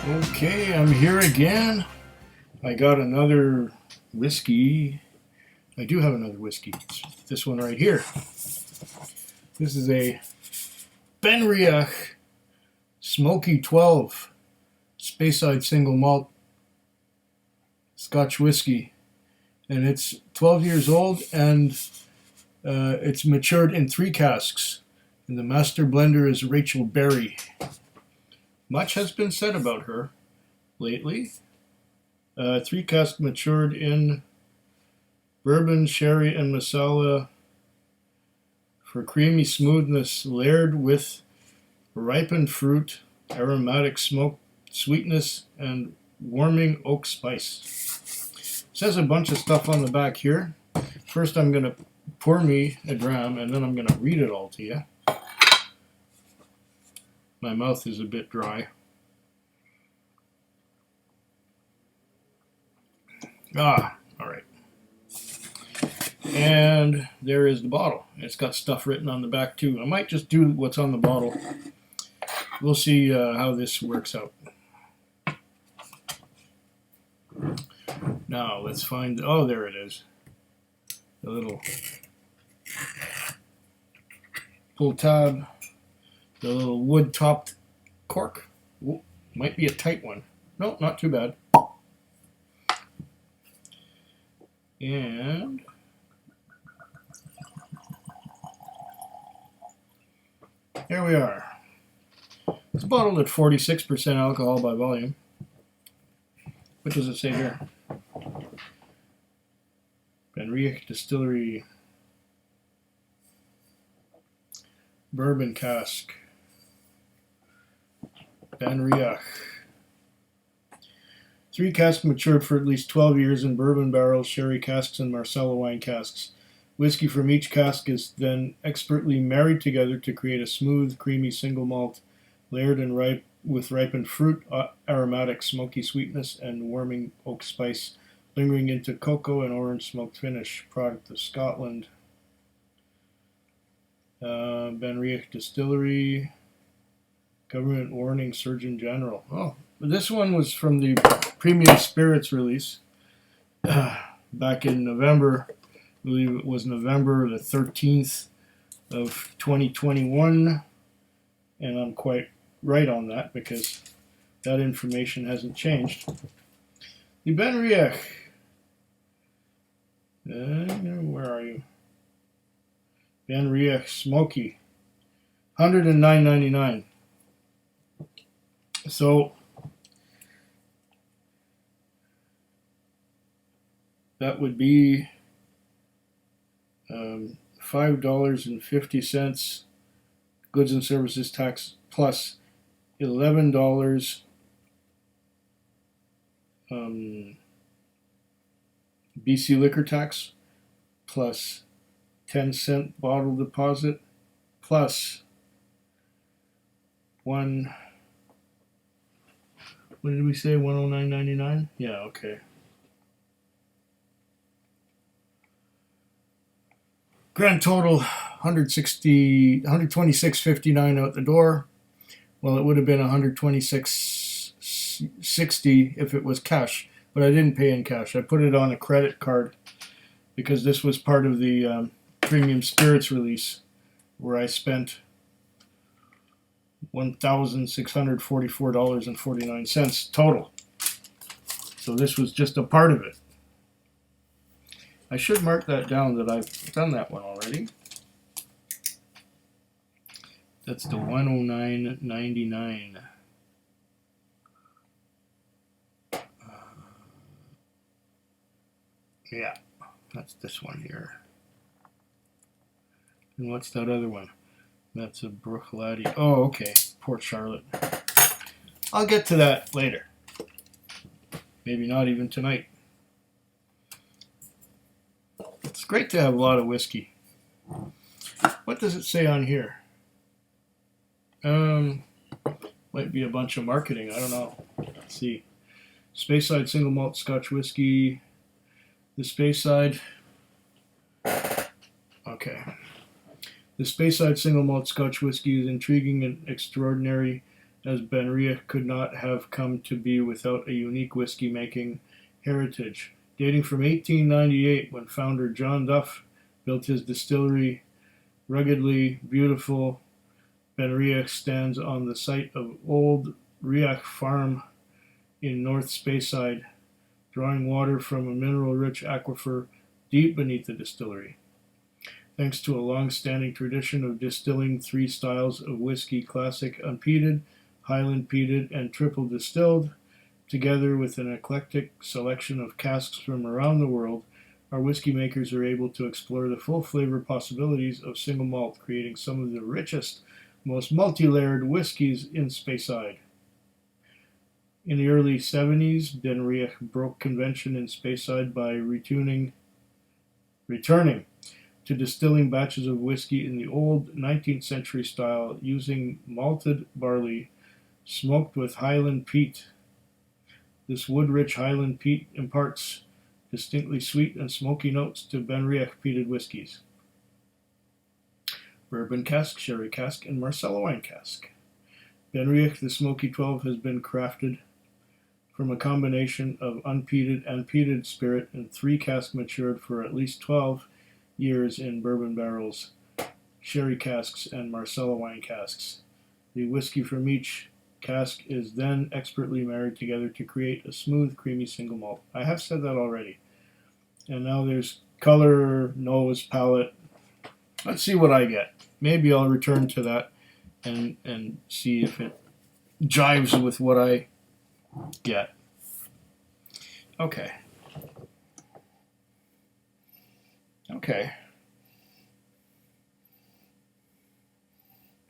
Okay, I'm here again. I got another whiskey. I do have another whiskey. It's this one right here. This is a Benriach Smoky 12 Speyside single malt Scotch whiskey. And it's 12 years old and it's matured in 3 casks. And the master blender is Rachel Berry. Much has been said about her lately. 3 casks matured in bourbon, sherry, and masala for creamy smoothness, layered with ripened fruit, aromatic smoke, sweetness, and warming oak spice. It says a bunch of stuff on the back here. First, I'm going to pour me a dram, and then I'm going to read it all to you. My mouth is a bit dry. All right. And there is the bottle. It's got stuff written on the back too. I might just do what's on the bottle. We'll see how this works out. Now let's find, oh, there it is. The little pull tab. The little wood-topped cork. Ooh, might be a tight one. No, not too bad. And there we are. It's bottled at 46% alcohol by volume. What does it say here? Benriach Distillery bourbon cask. Benriach. 3 casks matured for at least 12 years in bourbon barrels, sherry casks, and Marsala wine casks. Whiskey from each cask is then expertly married together to create a smooth, creamy single malt, layered and with ripened fruit, aromatic smoky sweetness, and warming oak spice, lingering into cocoa and orange smoked finish. Product of Scotland. Benriach Distillery. Government warning, Surgeon General. Oh, this one was from the Premium Spirits release back in November. I believe it was November the 13th of 2021. And I'm quite right on that because that information hasn't changed. The Benriach. Where are you? Benriach Smoky. $109.99. So that would be $5.50 goods and services tax plus $11 BC liquor tax plus 10-cent bottle deposit plus what did we say? $109.99? Yeah, okay. Grand total $126.59 out the door. Well, it would have been $126.60 if it was cash, but I didn't pay in cash. I put it on a credit card because this was part of the Premium Spirits release where I spent $1,644.49 total. So this was just a part of it. I should mark that down that I've done that one already. That's the $109.99. Yeah, that's this one here. And what's that other one? That's a Bruichladdich. Oh, okay. Port Charlotte. I'll get to that later. Maybe not even tonight. It's great to have a lot of whiskey. What does it say on here? Might be a bunch of marketing. I don't know. Let's see. Speyside single malt Scotch whiskey. The Speyside. Okay. The Speyside single malt Scotch whiskey is intriguing and extraordinary as Benriach could not have come to be without a unique whiskey making heritage. Dating from 1898, when founder John Duff built his distillery, ruggedly beautiful Benriach stands on the site of Old Riach Farm in North Speyside, drawing water from a mineral-rich aquifer deep beneath the distillery. Thanks to a long-standing tradition of distilling three styles of whiskey, classic unpeated, Highland peated, and triple distilled, together with an eclectic selection of casks from around the world, our whiskey makers are able to explore the full flavor possibilities of single malt, creating some of the richest, most multi-layered whiskies in Speyside. In the early 70s, Benriach broke convention in Speyside by returning to distilling batches of whiskey in the old 19th century style using malted barley smoked with Highland peat. This wood-rich Highland peat imparts distinctly sweet and smoky notes to Benriach peated whiskies. Bourbon cask, sherry cask, and Marcella wine cask. Benriach the Smoky 12 has been crafted from a combination of unpeated and peated spirit in three casks matured for at least 12 years in bourbon barrels, sherry casks, and Marcella wine casks. The whiskey from each cask is then expertly married together to create a smooth, creamy single malt. I have said that already. And now there's color, nose, palate. Let's see what I get. Maybe I'll return to that and see if it jives with what I get. Okay.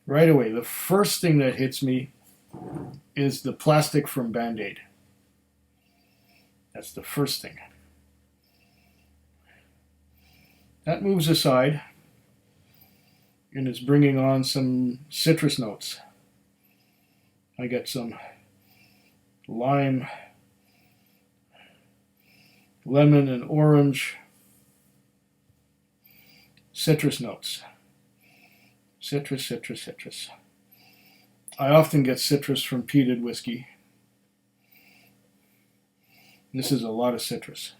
Right away, the first thing that hits me is the plastic from Band-Aid. That's the first thing. That moves aside, and it's bringing on some citrus notes. I get some lime, lemon, and orange citrus notes. Citrus. I often get citrus from peated whiskey. This is a lot of citrus.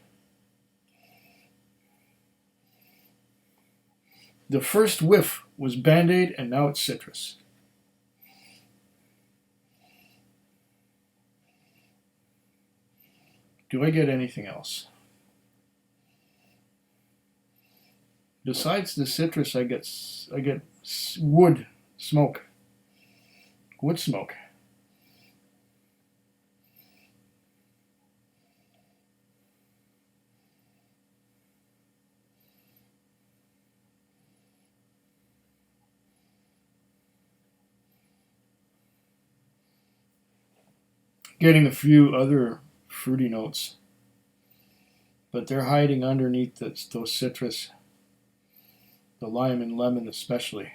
The first whiff was Band-Aid, and now it's citrus. Do I get anything else? Besides the citrus, I get wood smoke. Wood smoke. Getting a few other fruity notes, but they're hiding underneath those citrus, the lime and lemon especially.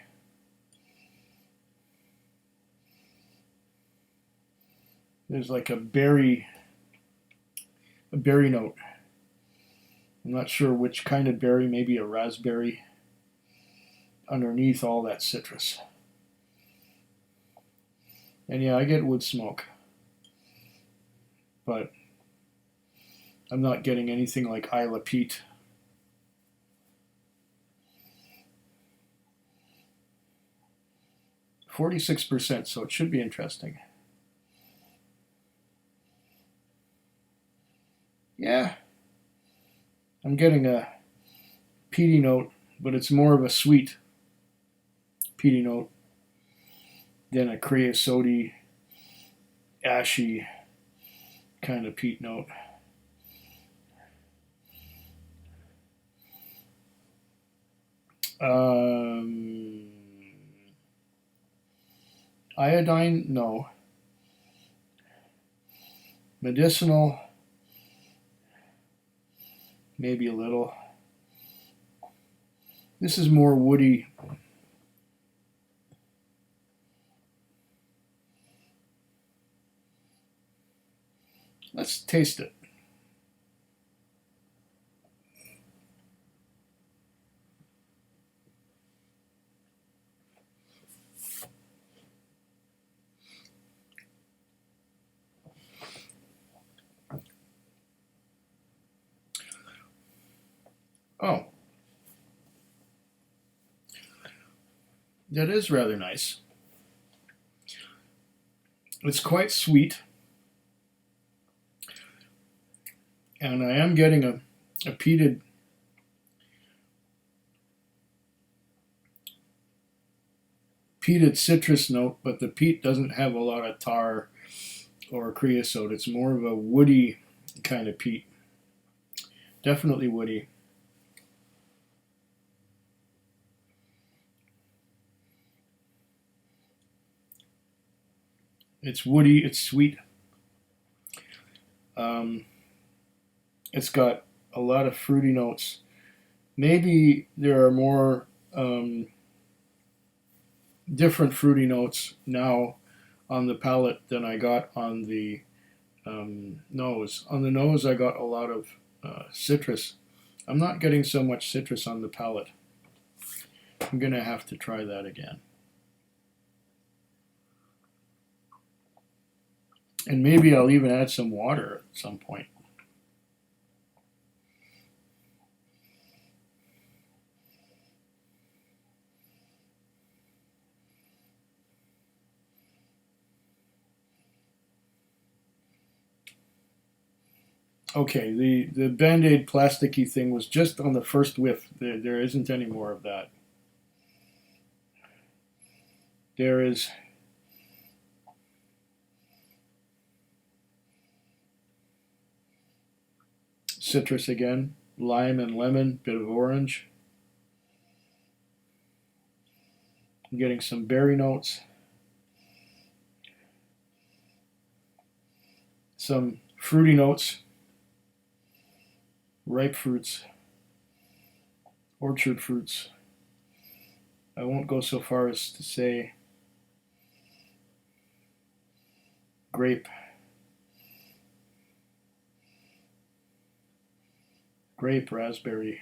There's like a berry note. I'm not sure which kind of berry, maybe a raspberry, underneath all that citrus. And yeah, I get wood smoke, but I'm not getting anything like Isla peat. %, so it should be interesting. Yeah, I'm getting a peaty note, but it's more of a sweet peaty note than a creosote, ashy kind of peat note. Iodine, no. Medicinal, maybe a little. This is more woody. Let's taste it. Oh, that is rather nice. It's quite sweet, and I am getting a peated citrus note, but the peat doesn't have a lot of tar or creosote. It's more of a woody kind of peat. Definitely woody. It's woody, it's sweet. Um, it's got a lot of fruity notes. Maybe there are more different fruity notes now on the palate than I got on the nose. On the nose, I got a lot of citrus. I'm not getting so much citrus on the palate. I'm going to have to try that again. And maybe I'll even add some water at some point. Okay, the Band-Aid plasticky thing was just on the first whiff. There isn't any more of that. There is citrus again, lime and lemon, bit of orange. I'm getting some berry notes, some fruity notes, ripe fruits, orchard fruits. I won't go so far as to say grape, raspberry,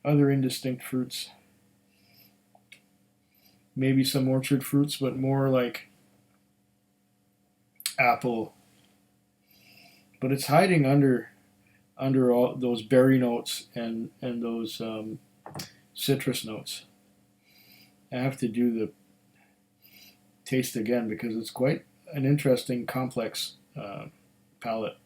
other indistinct fruits. Maybe some orchard fruits, but more like apple. But it's hiding under all those berry notes and those citrus notes. I have to do the taste again because it's quite an interesting, complex palate.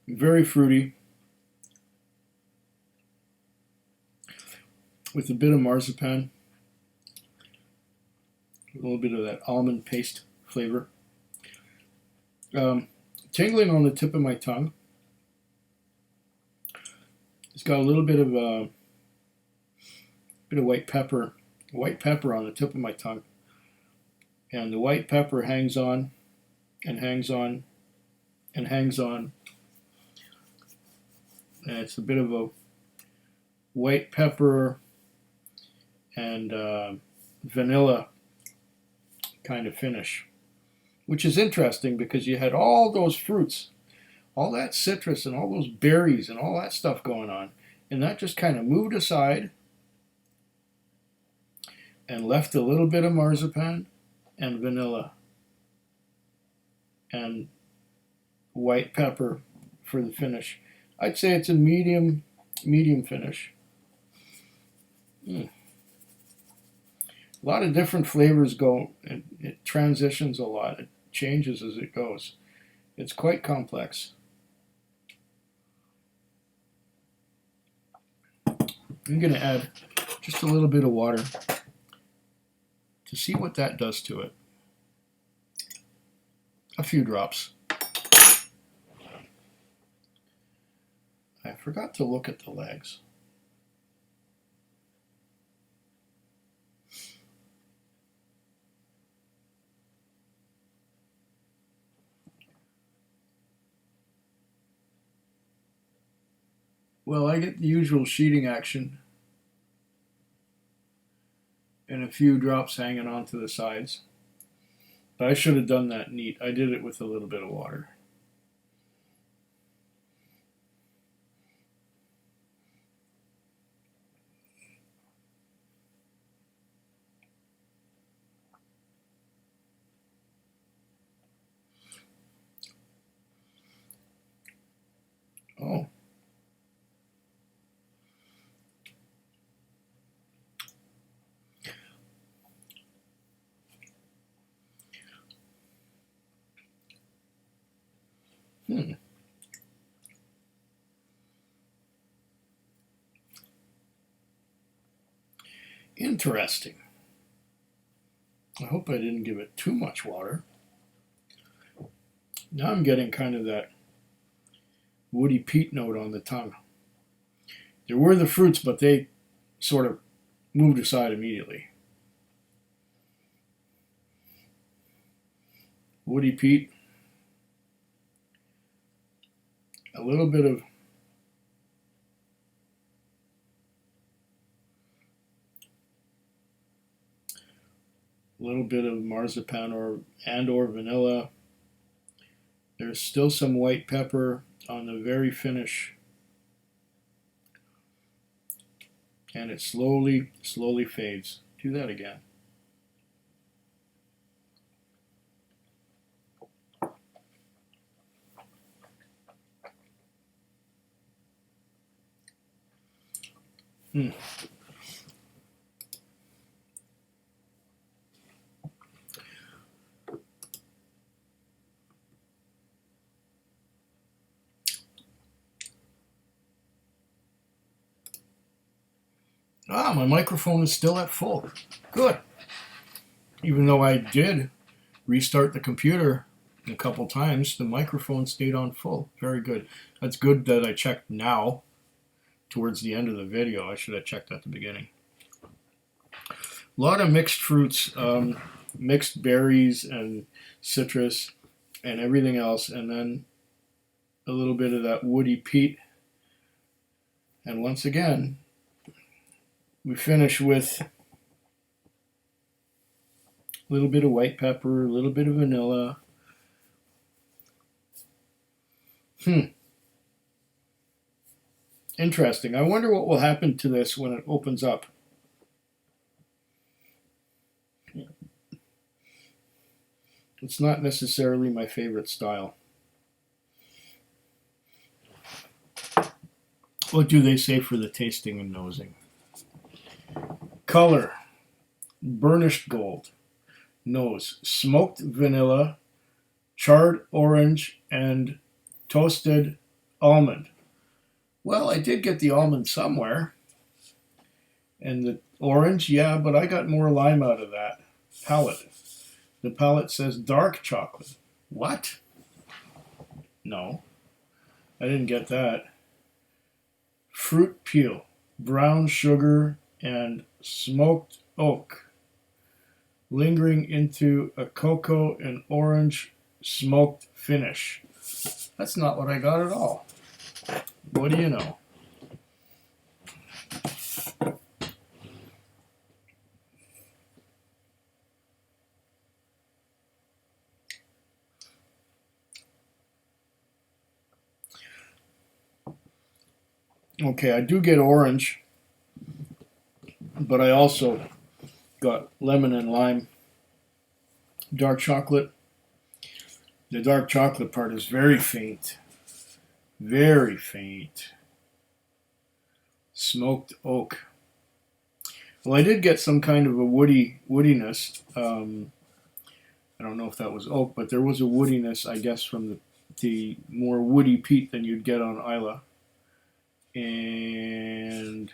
Very fruity, with a bit of marzipan, a little bit of that almond paste flavor. Tingling on the tip of my tongue. It's got a little bit of white pepper on the tip of my tongue, and the white pepper hangs on and hangs on and hangs on. And it's a bit of a white pepper and vanilla kind of finish, which is interesting because you had all those fruits, all that citrus and all those berries and all that stuff going on, and that just kind of moved aside and left a little bit of marzipan and vanilla and white pepper for the finish. I'd say it's a medium finish. A lot of different flavors go, and it transitions a lot. It changes as it goes. It's quite complex. I'm going to add just a little bit of water to see what that does to it. A few drops. I forgot to look at the legs. Well, I get the usual sheeting action and a few drops hanging onto the sides. But I should have done that neat. I did it with a little bit of water. Oh. Hmm. Interesting. I hope I didn't give it too much water. Now I'm getting kind of that woody peat note on the tongue. There were the fruits, but they sort of moved aside immediately. Woody peat, a little bit of marzipan or vanilla. There's still some white pepper on the very finish, and it slowly fades. Do that again. Hmm. Ah, my microphone is still at full. Good. Even though I did restart the computer a couple times, the microphone stayed on full. Very good. That's good that I checked now towards the end of the video. I should have checked at the beginning. A lot of mixed fruits, mixed berries and citrus and everything else, and then a little bit of that woody peat. And once again, we finish with a little bit of white pepper, a little bit of vanilla. Interesting. I wonder what will happen to this when it opens up. It's not necessarily my favorite style. What do they say for the tasting and nosing? Color, burnished gold. Nose, smoked vanilla, charred orange, and toasted almond. Well, I did get the almond somewhere. And the orange, yeah, but I got more lime out of that palette. The palette says dark chocolate. What? No, I didn't get that. Fruit peel, brown sugar, and smoked oak, lingering into a cocoa and orange smoked finish. That's not what I got at all. What do you know? Okay, I do get orange, but I also got lemon and lime. Dark chocolate. The dark chocolate part is very faint. Very faint. Smoked oak. Well, I did get some kind of a woodiness. I don't know if that was oak, but there was a woodiness, I guess, from the more woody peat than you'd get on Isla. And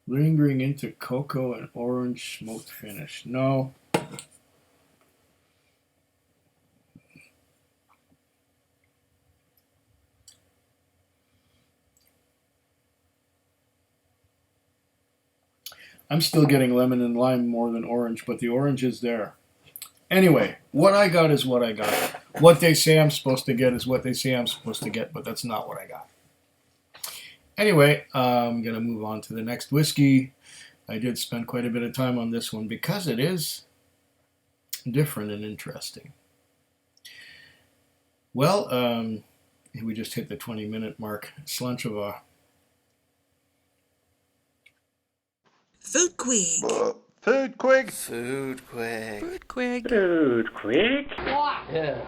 lingering into cocoa and orange smoked finish. No. I'm still getting lemon and lime more than orange, but the orange is there. Anyway, what I got is what I got. What they say I'm supposed to get is what they say I'm supposed to get, but that's not what I got. Anyway, I'm going to move on to the next whiskey. I did spend quite a bit of time on this one because it is different and interesting. Well, we just hit the 20-minute mark. Slanchova. Food Quig. Food Quig. Food Quig. Food Quig. Food Quig. Yeah.